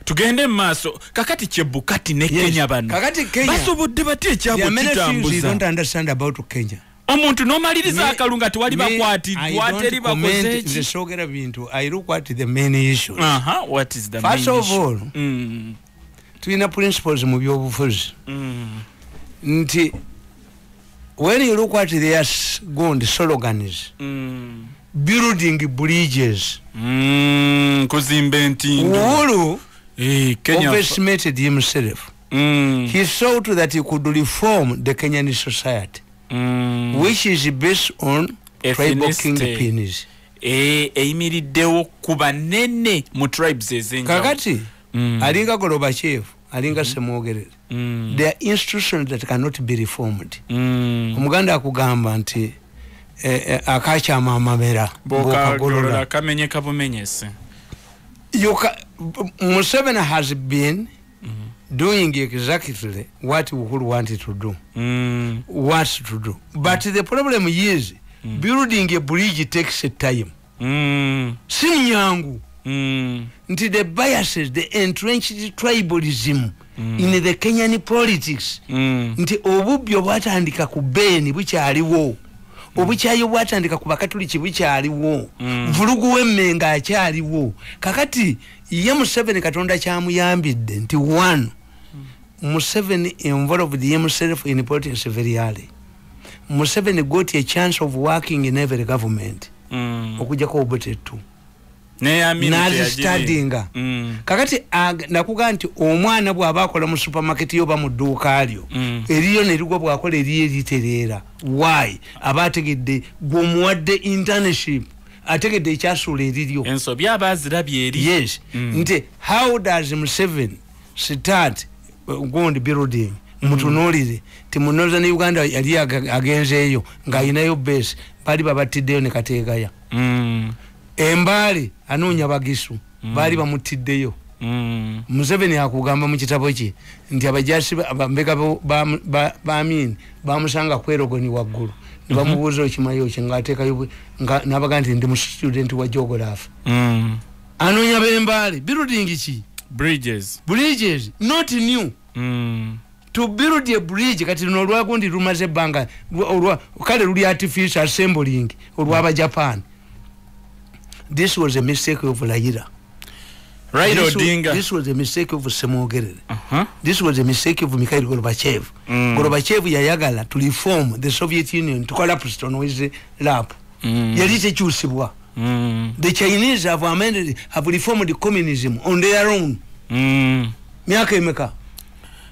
B: tugende mu maaso kakati Chebukati ne Kenya bano basobodde batya ekyabo kitambuza omuntu n'omaliriza akalunga tewali bakwatiddwa teri bakoze
C: nze soogera bintu I look at the main issues
B: what is the
C: first of all tulina principles mu byobufuzi nti when you look at their slogans building bridges
B: kuzimba entindo
C: Uhuru overestimated himself he thought that he could reform the Kenyan society which is based on tribal kingpins
B: eyimiriddewo ku banene mu tribes ezenjawo
C: kakati alinga Gorbachev alinga Semwogerere there are institutions that cannot be reformed omuganda akugamba nti akakyama amabera
B: bokagolola kamenyeka bumenyese
C: Museveni has been doing exactly what Uhuru wanted to do but the problem is building a bridge takes time sinyangu nti the biases, the entrenched tribalism in the Kenyan politics nti obubyo bwatandika ku Beni bukyaliwo obukyayo bwatandika ku bakatoliki bukyaliwo vulugu wemmenga akyaliwo kakati ye Museveni Katonda kyamuyambidde nti one Museveni involved himself in politics very early. Museveni got a chance of working in every government okujjako obotetu nazistadinga kakati nakuga nti omwana bw'aba akola mu supermarket yoba mu dduuka lyo eriyo nerigwa bw'akola eriyo eritereera why abategedde gw'omuwadde internship ategedde ekyasuula eriryo
B: ensobi abazirabye eri
C: yes nti how does Museveni start going building mutunulire ti mu Northern Uganda yali agenzeeyo ng'ayinayo base bali babatiddeyo ne kateegaya Embale anoonya bagisu bali bamutiddeyo Museveni akugamba mu kitabo kye nti abajasi abambega baamin bamusanga kwerogoni waggulu ne bamubuuza okimayo kye ng'ateekayo n'abaga nti ndi mu student wa geography anoonya b'Embale building ki
B: bridges
C: not new to build a bridge kati no lwagundi lumaze banga kale luli artificial assembling olwaba Japan. This was a mistake of Raila.
B: This
C: was a mistake of Semwogerere. This was a mistake of Mikhail Gorbachev. Gorbachev yayagala to reform the Soviet Union to collapse on his lap. Yali tekyusibwa. The Chinese have reformed communism on their own. Myaka emeka.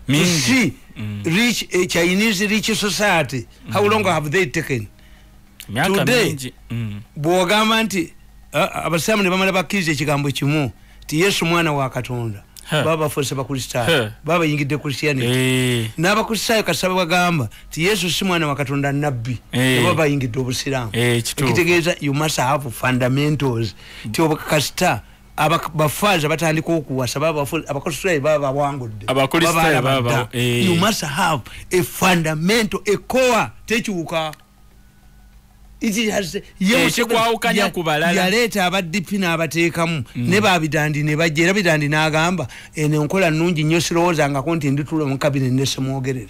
C: To see a Chinese rich society, how long have they taken? Today, bw'ogamba nti abasamu ne bamala bakkiriza ekigambo kimu ti Yesu mwana wa Katonda baba forse bakristaayo baba yingidde Christianity n'abakristaayo kasaba bagamba ti Yesu si mwana wa Katonda nabbi baba yingidde obusiraamu ekitegeeza you must have fundamentals ti obukasita abafaza batandika okuwasa baba abakristaayo baba wangudde
B: abakristaayo baba
C: you must have a fundamental a core tekyuka
B: yekwawukanya ku balala
C: yaleeta abaddipi n'abateekamu ne babidandi ne bajja era bidandi n'agamba eno nkola nnungi nnyo sirowoozangako nti ndituula mu cabinet ne Semwogerere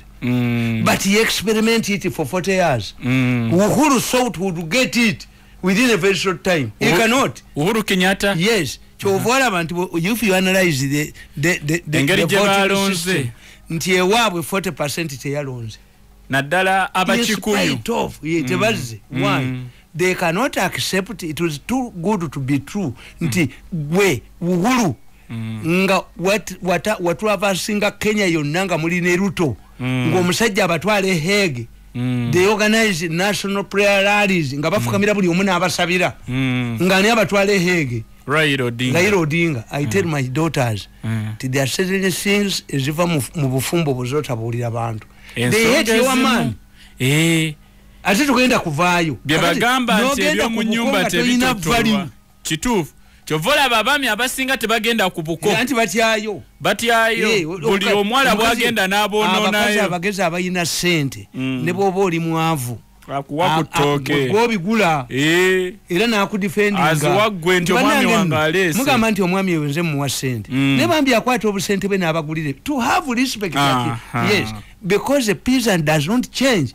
C: but he experimented it for 40 years Uhuru thought would get it within a very short time he cannot
B: Uhuru Kenyatta
C: yes kyova olaba nti if you analyze the voting system nti ewaabwe 40% teyalonze
B: naddala abakikuyu
C: tebaze why they cannot accept it was too good to be true nti gwe Uhuru nga watwabasinga Kenya yonna nga muli ne Ruto ng'omusajja abatwale Hague they organize national prayer rallies nga bafukamira buli omu n'abasabira nga ani abatwale Hague
B: Raila
C: Odinga. I tell my daughters there are certain things eziva mu bufumbo buzotabuulira abantu they hate your man ate tugenda kuvaayo
B: byebagamba nti ebyomu nnyumba tebitotolwa kituufu kyovola abaami abasinga tebagenda ku buko
C: anti batyayo
B: buli omwala bwagenda n'aboononayo
C: abagezi abalina ssente ne bw'oba oli mwavu
B: akuwa ku ttooke
C: gw'obigula era n'akudifendinga
B: aziwaggwe nti omwami wange aleese
C: mugamba nti omwami eyo nze muwa ssente ne bambi akwata obusente bwe n'abagulire to have respect yes because a peasant does not change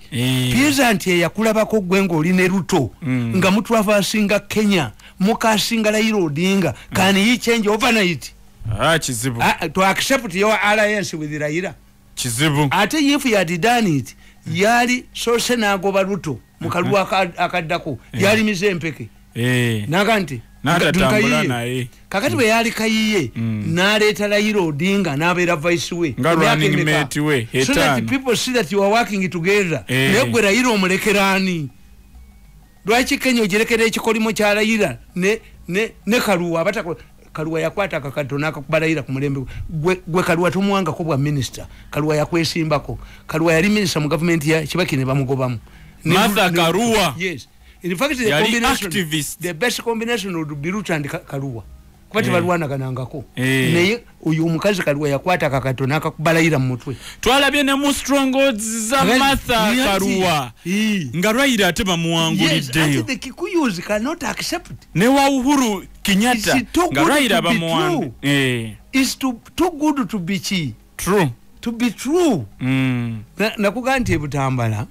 C: peasant yakulabako gwe ng'oli ne Ruto nga mutwavasinga Kenya mukasinga Raila Odinga can he change overnight
B: kizibu
C: to accept your alliance with Raila
B: kizibu
C: ate if you had done it yali sose n'agoba Ruto mukalu akaddako yali mizempeke naga nti
B: n'atatambula naye
C: kakati bwe yali kayiye n'aleeta Raila Odinga n'abeera vice we
B: nga running mate we
C: so that people see that you are working together naye gwe Raila omulekeraani lwaki Kenya ogirekera ekikolimo kya Raila ne Kaluwa abatako Kaluwa yakwata akakatona akakubalayira ku mulembe gwe Kaluwa tumuwanga ko bwa minister Kaluwa yakwesimbako Kaluwa yali minister mu government ya Kibaki ne bamugobamu
B: Martha Kaluwa
C: yes in fact the best combination would be Ruto and Kaluwa kubati balwana kanangako naye uyu omukazi Kaluwa yakwata akakatona akakubalayira mu mutwe
B: twalabye ne mu strongholds za Martha Kaluwa nga Raila ate bamuwanguliddeyo
C: yes the Kikuyus cannot accept
B: ne wa Uhuru Kenyatta nga Raila bamuwangulidde
C: is too good to be
B: true
C: to be true nakugamba nti Butambala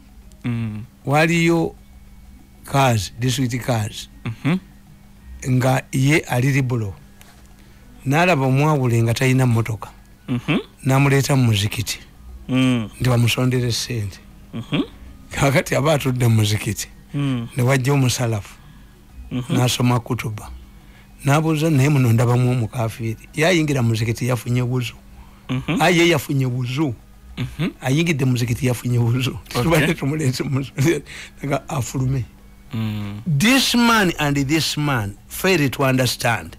C: waliyo cars district cars nga ye ali libulo nalaba omwawule nga talina mmotoka namuleta mu muzikiti ndi bamusondere ssente kakati aba atudde mu muzikiti ne wajja omusalafu nasoma kutuba nabuuza naye muno ndabamu omukafiiri yayingira mu muzikiti yafunye wuzu aye yafunye wuzu ayingidde mu muzikiti yafunye wuzu tubadde tumulenze nga afulume this man and this man fail to understand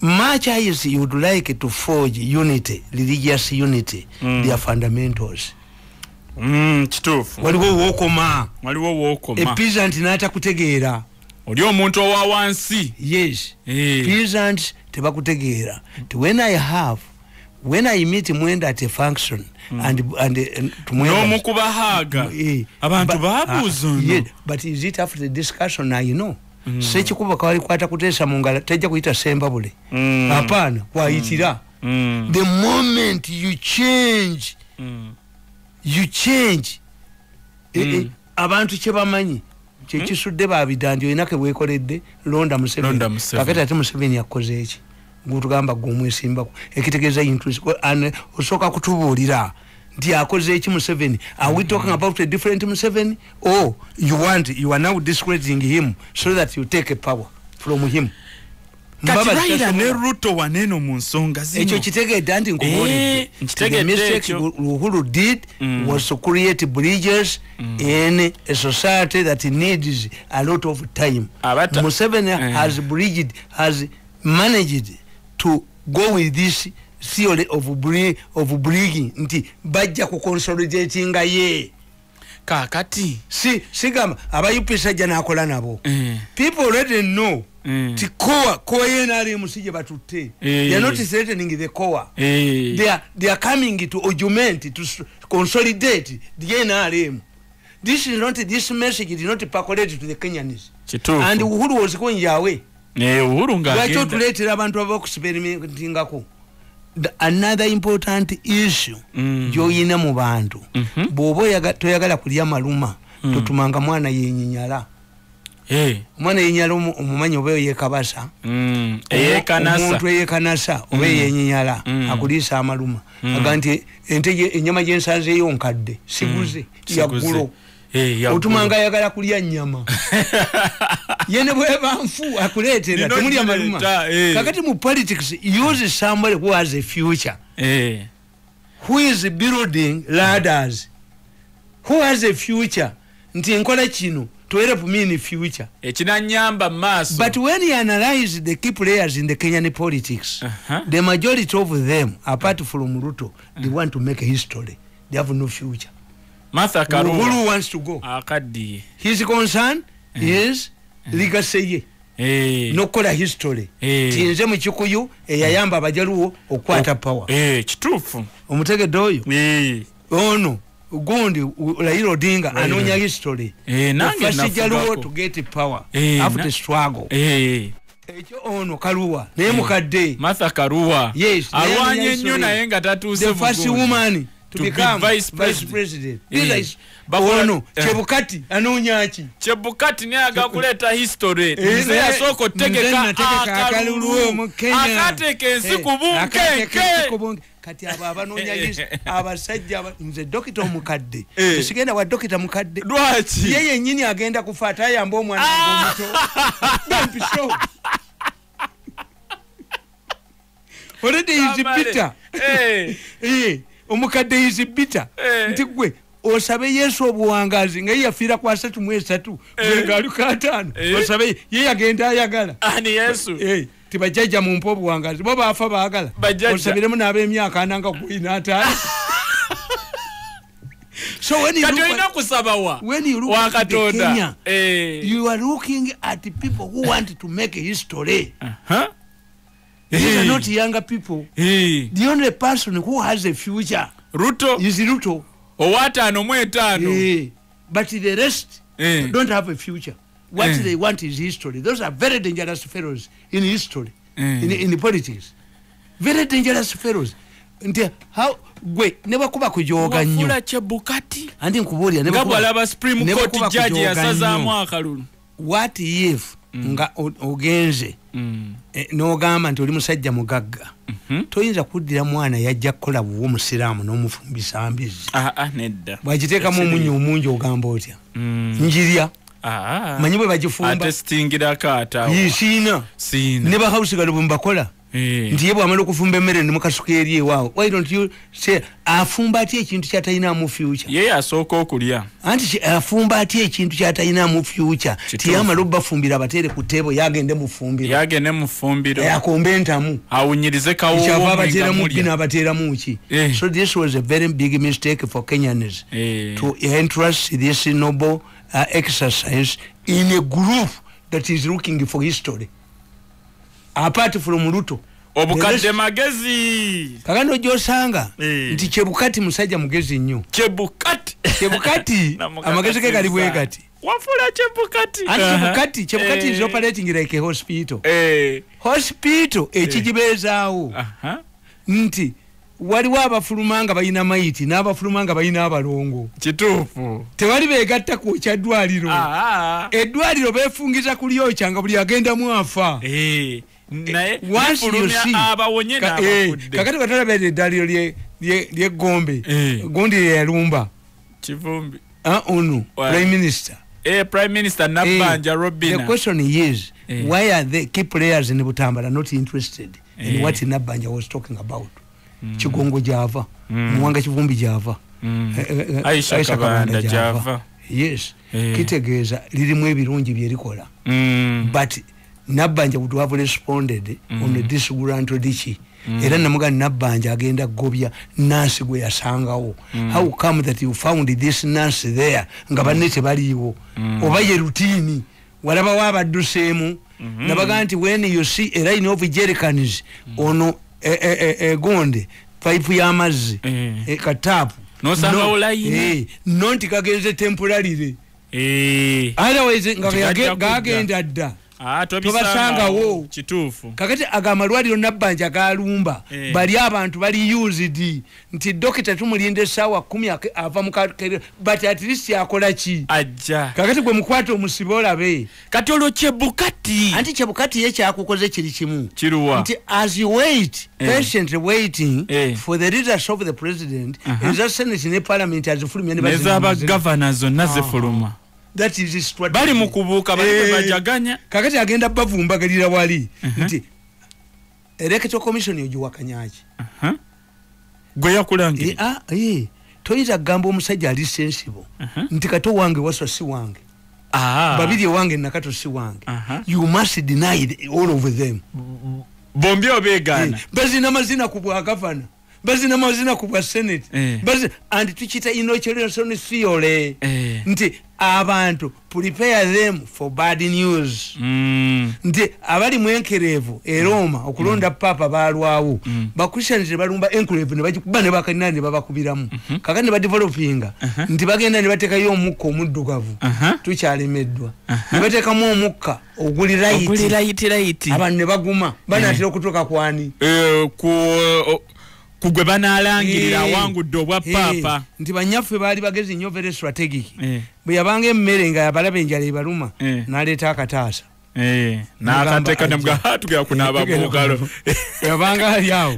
C: much as you would like to forge unity, religious unity, they are fundamentals.
B: Kituufu.
C: Waliwo wokoma.
B: A
C: peasant nata kutegeera.
B: Oli omuntu owa wansi.
C: Yes. Peasant tebakutegeera. When I meet Mwenda at a function and
B: no mukubahaga abantu babuzo no
C: but is it after the discussion now you know sechi kuba kawali kwata kutesa mungala tajja kuita semba bule hapana kwaitira the moment you change abantu kyebamanyi kyekisudde babidanje inake bwekoledde londa Museveni kakati ate Museveni yakoze eki ngutugamba gomwesimbako ekitegeeza interest osoka kutubuulira nti akoze eki Museveni. Are we talking about a different Museveni or you are now discrediting him so that you take a power from him?
B: Kati Raila ne Ruto waneno mu nsonga zino
C: ekyo kitegeedde nti nkubulidde the mistake Uhuru did was to create bridges in a society that needs a lot of time. Museveni has managed to go with this theory of bringing nti bajja ku consolidatinga ye
B: kakati
C: sigamba abayupisa jana akola nabo people already know ti koa yena ali musije batutte they are not threatening the koa they are coming to augment to consolidate the NRM. This message did not percolate to the Kenyans and Uhuru was going away
B: Uhuru ngagenda
C: tuleetera abantu abakusperimentingako. Another important issue joyina mu bantu bwoba toyagala kulya maluma totumanga mwana yenyinyala mwana yenyinyala omumanyi oba yekabasa omuntu eyekanasa oba yenyinyala akulisa amaluma aganti enyama gyensanzeeyo nkadde siguze yaggulo otumanga ayagala kulya nyama yene bweba nfu akuleetera temulya maluma kakati mu politics use somebody who has a future who is building ladders who has a future nti nkola kino to help me in future
B: ekinanyamba maso.
C: But when you analyze the key players in the Kenyan politics the majority of them apart from Ruto they want to make a history, they have no future.
B: Martha Kaluwa
C: who wants to go
B: akadi
C: his concern is legacy no kola history tinze mu Kikuyu eyayamba abajaluwo okwata power
B: kituufu
C: omutegedde oyo ono gundi Raila Odinga anonya history
B: nange
C: nafugaluwo to get power after struggle ekyo ono Kaluwa naye mukadde
B: Martha Kaluwa alwanye nnyo naye nga tatuuse
C: the first woman to become vice president. Ono Chebukati anonyaki
B: Chebukati ne agakuleta history nze yasoko tegeka akalulu
C: mu Kenya
B: akateke ensiku bunke
C: kati abanonya abasajja nze dokita omukadde sigenda wa dokita mukadde
B: lwaki
C: yeye nyini agenda kufuata ayamba omwana omuto bampiso already is bitter omukadde is bitter nti gwe osabe Yesu obuwangazi nga yafiira kwa 3 mu 3 bwengalu katano osabe ye yagenda ayagala
B: ani Yesu
C: tibajjaja mu mpo obuwangazi bo baafa baagala osabiremu n'abe emyaka ananga kuina atano. So when you look at Kenya, you are looking at people who want to make history. These are not younger people. The only person who has a future
B: Ruto
C: is Ruto.
B: Owatano mwetano.
C: But the rest don't have a future. What they want is history. Those are very dangerous fellows in history, in politics. Very dangerous fellows. How gwe never kuba kujoga nnyo
B: wafula Chebukati
C: andi nkubuulira never
B: kuba laba Supreme Court judge yasazaamu akalulu.
C: What if nga ogenze n'ogamba nti oli musajja mugagga toyinza kuddira mwana yajja kukola buwo musiraamu n'omufumbisa mbizi
B: nedda
C: bwagiteekamu omunyo omungi ogamba otya njirya manyi bwe bagifumba
B: ate sitingira kaata
C: siina ne bahausigalo bwe mbakola nti ye bwamala okufumba emmere ne mukasuka eri ewaawo. Why don't you say afumba atya ekintu kyatalinamu future?
B: ye asooka okulya
C: anti afumba atya ekintu kyatalinamu future tiyamala obbafumbira abateere ku teebo yagende mufumbiro akombe entamu
B: awunyirize kawo
C: kyava abateeramu bina abateeramu ki. So this was a very big mistake for Kenyans to entrust this noble exercise in a group that is looking for history. Apart from Ruto
B: obukadde magezi
C: kakano gyosanga nti Chebukati musajja mugezi nnyo. Chebukati amagezi ke kali bwe kati
B: wafula Chebukati
C: is operating like a hospital. Hospital ekigibeezaawo nti waliwo abafulumanga balina mayiti n'abafulumanga balina abalongo.
B: Kituufu
C: tewali beegatta ku kyaddwaliro. Eddwaliro beefungiza ku lyokyanga buli agenda mwafa.
B: Once you see abawonye n'abafudde
C: kakati katalabera eddaliro lye Gombe gundi yalumba
B: Kivumbi
C: ono Prime Minister
B: Nabbanja Robina.
C: The question is why are the key players in Butambala not interested in what Nabbanja was talking about? Kigongo Java, Mwanga Kivumbi Java,
B: Aisha Kabanda Java.
C: Yes, kitegeeza lirimu ebirungi byerikola. But Nabbanja would have responded on this grant dichi. Era namuga Nabbanja agenda gobya Nancy gwe yasangawo. How come that you found this Nancy there? Nga banne baliwo. Oba ye routine. Walaba wabadduseemu. Nabaga nti when you see a line of jerrycans ono gonde pipe y'amazzi katapu
B: nosanga olayini
C: nonti kagenze temporarily otherwise nga gagenda dda tobasangawo.
B: Kituufu
C: kakati agamalwaliro Nabbanja galumba bali abantu bali used nti dokita tumulinde essaawa 10 ava mu but at least akola ki
B: ajja
C: kakati gwe mukwata omusibe olabe
B: kati olwo Chebukati
C: anti Chebukati ye kyakukoze kiri kimu
B: kiruwa
C: nti as you wait patiently waiting for the leaders of the president is a senate ne parliament azifulumya ne
B: bazaba governors zonna zifuluma.
C: That is strategy.
B: Bali mukubuka bali bajaganya
C: kakati agenda bavumbagalira wali nti electoral commission yojuwakanyaji
B: gwe yakulangi
C: toyinza kugamba omusajja ali sensible nti kato wange waso si wange babiri wange nakato si wange you must deny all of them.
B: Bombi obegana
C: bazina mazina ku bwa governor bazina mazina ku bwa senate bazina and tukita inoculation theory nti abantu prepare them for bad news. Nti abali mwenkerevu Roma okulonda papa balwawo bakushanze balumba enclave ne bagikuba ne bakanina ne babakubiramu kakati ne badevelopinga nti bagenda ne batekayo omukka omuddugavu tukyalemeddwa ne batekamu omukka oguli right abantu ne baguma banatira okutoka kwani
B: kugwe banalangirira wangudde obwa papa
C: nti banyaffe bali bagezi nnyo very strategic bwe yabanga emmere nga yabalaba enjala ebaluma n'aleeta akataasa
B: n'akateeka ne mga tugera kunaaba mu ngalo
C: yabanga ali awo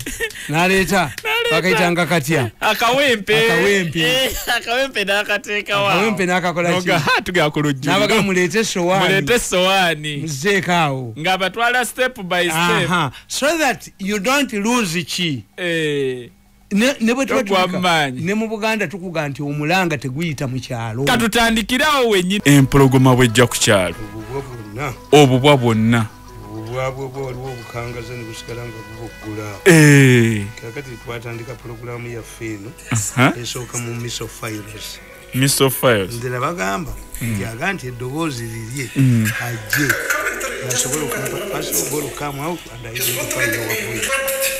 C: n'aleeta bakayitanga katya
B: akawempe
C: n'akakola
B: tugera ku lujju
C: n'abaga muleete
B: sowaani
C: muzeeko awo
B: nga batwala step by step
C: so that you don't lose ki ne mu Buganda tukuga nti omulanga teguyita mu kyalo
B: katutandikirawo wenyini empologoma bwejja ku kyalo obubwa bwonna
C: waliwo obukangaza ne busigala nga bubuggula kakati twatandika pulogulaamu yaffe eno esooka mu miso files ndera bagamba njaga nti eddoboozi lirye ajje asobola okamu out and identify your way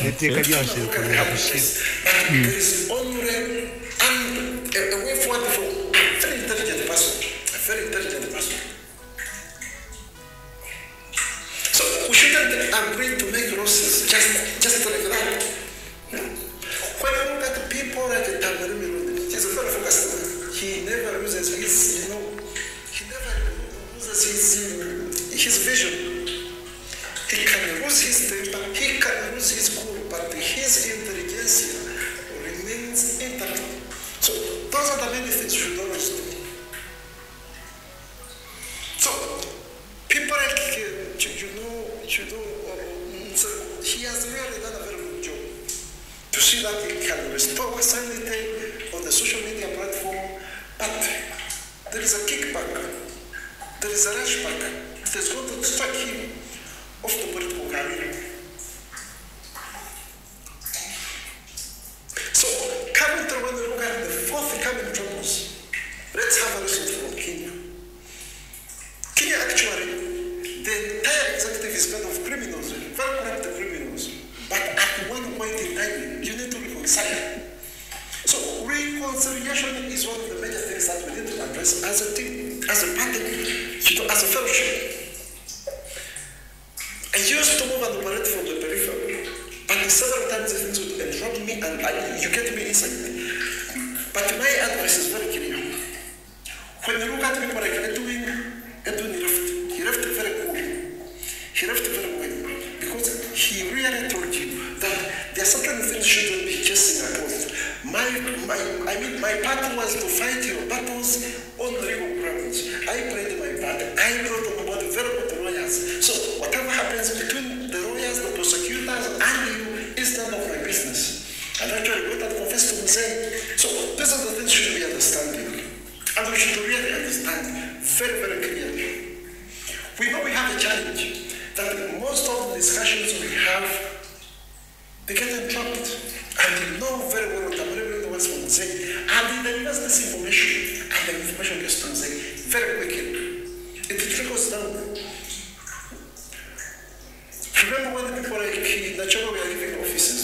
C: netteeka lyaserukira kusiru
D: we shouldn't agree to make losses just like that. When you look at the people like Tamale Mirundi, he's a very focused man. He never loses his, he never loses his vision. He can lose his temper, he can lose his cool, but his intelligence remains intact. So those are the many things you should always do. So people like he has really done a very good job to see that he can restore sanity on the social media platform, but there is a kickback, there is a rushback that is going to strike him off the political career. So currently when we look at the forthcoming troubles, let's have a lesson from Kenya. Kenya actually, the entire executive is made of criminals, very corrupt criminals. But at one point in time, you need to reconcile. So reconciliation is one of the major things that we need to address as a team, as a party, as a fellowship. I used to move and operate from the periphery, but several times things would interrupt me and you get me inside. But my advice is very clear. When you look at people like Edwin he left very cool. He left very well because he really told you that there are certain things you shouldn't be chasing a post. My part was to fight your battles on legal grounds. I played my part. I brought on board very good lawyers. So whatever happens between the lawyers, the prosecutors, and you is none of my business. And actually went and confessed to me saying, so these are the things you should be understanding. And we should really understand very, very clearly. We know we have a challenge that most of the discussions we have, they get entrapped. And you know very well what I'm was going to say. And they deliver this information, and the information gets to say very quickly. It trickles down. Remember when the people like Nachogo were leaving offices?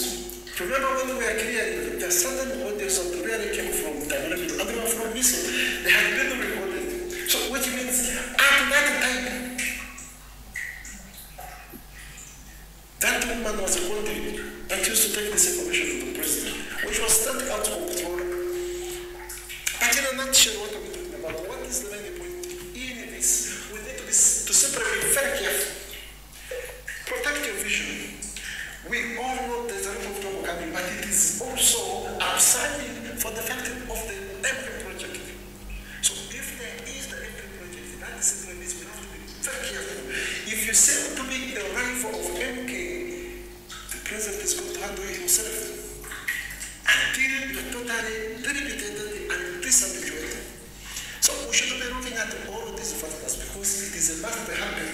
D: Remember when we were clear, there are certain audios that really came from Tamale, and they were from Miso. They had been recorded. So which means at that time, that woman was a conduit that used to take this information to the president, which was sent out to control. But in a nutshell, what are we talking about? What is the main point? In this, we need to separate very careful. Protect your vision. We all know there's a lot of trouble coming, but it is also upside for the fact of the Ebipya project. So if there is the Ebipya project, that simply means we have to be very careful. If you say to be the rival of MK, the president is going to handle it himself until you're totally deliberated and disambiguated. So we should be looking at all of these factors because it is a must happen.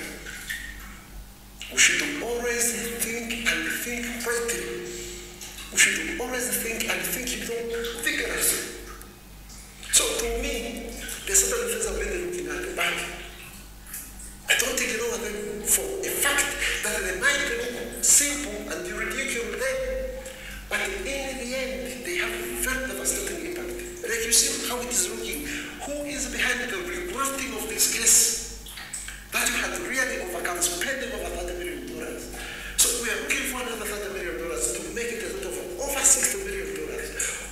D: We should always think and think critically. We should always think and think vigorously. So to me, there's certain things I've been looking at the back. I don't think you know them for a fact that they might be simple and you ridicule them, but in the end, they have very devastating impact. Like you see how it is looking. Who is behind the regrafting of this case that you had really overcome, spending over $30 million? So we are looking for another $30 million to make it a total of over $60 million.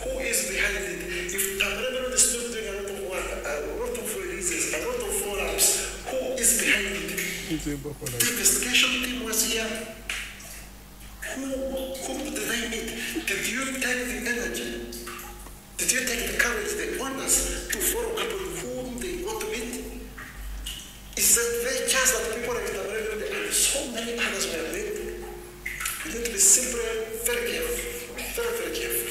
D: Who is behind it? If Tamale is still doing a lot of work, a lot of releases, a lot of follow-ups, who is behind it? The investigation team was here. Who did they meet? Did you take the energy? Did you take the courage, the honors to follow up on whom they want to meet? It's a very chance that people are in the world and so many others were made. We need to be simply very careful, very, very careful.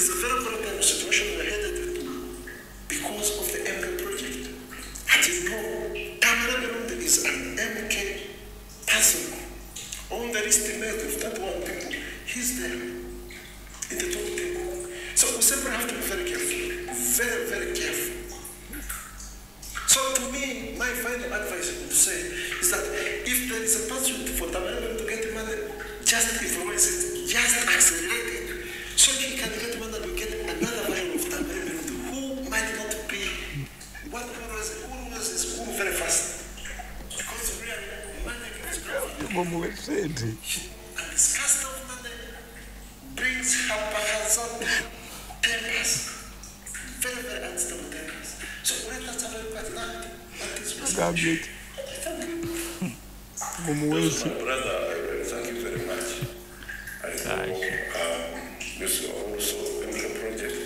D: is a very volatile situation we're headed into because of the MK project. As you know, Tamale Mirundi is an MK person. On the estimate of that one people, he's there in the top table. So we simply have to be very careful, very, very careful. So to me, my final advice to say is that if there is a pursuit for Tamale to get money, just influence it, just accelerate it, so he can get money to get another version of Tamale who might not be what who very fast. Because really, money can and this cast of money brings haphazard tempers, very, very unstable tempers. So let us have a look at that. That is what thank you. My brother, thank you very much. I know this is also in the project,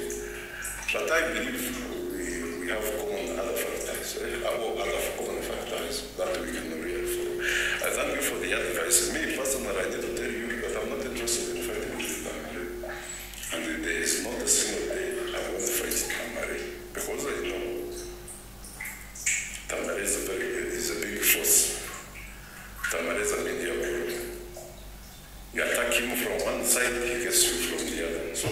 D: but I believe we have common other factors, other common factors that we can really follow. I thank you for the advice. Me personally, I need to tell you that I'm not interested in fighting with Tamale. And there is not a single day I want to fight Tamale because I know Tamale is a big force. Tamale is a media world. You attack him from one side, he gets you from the other. So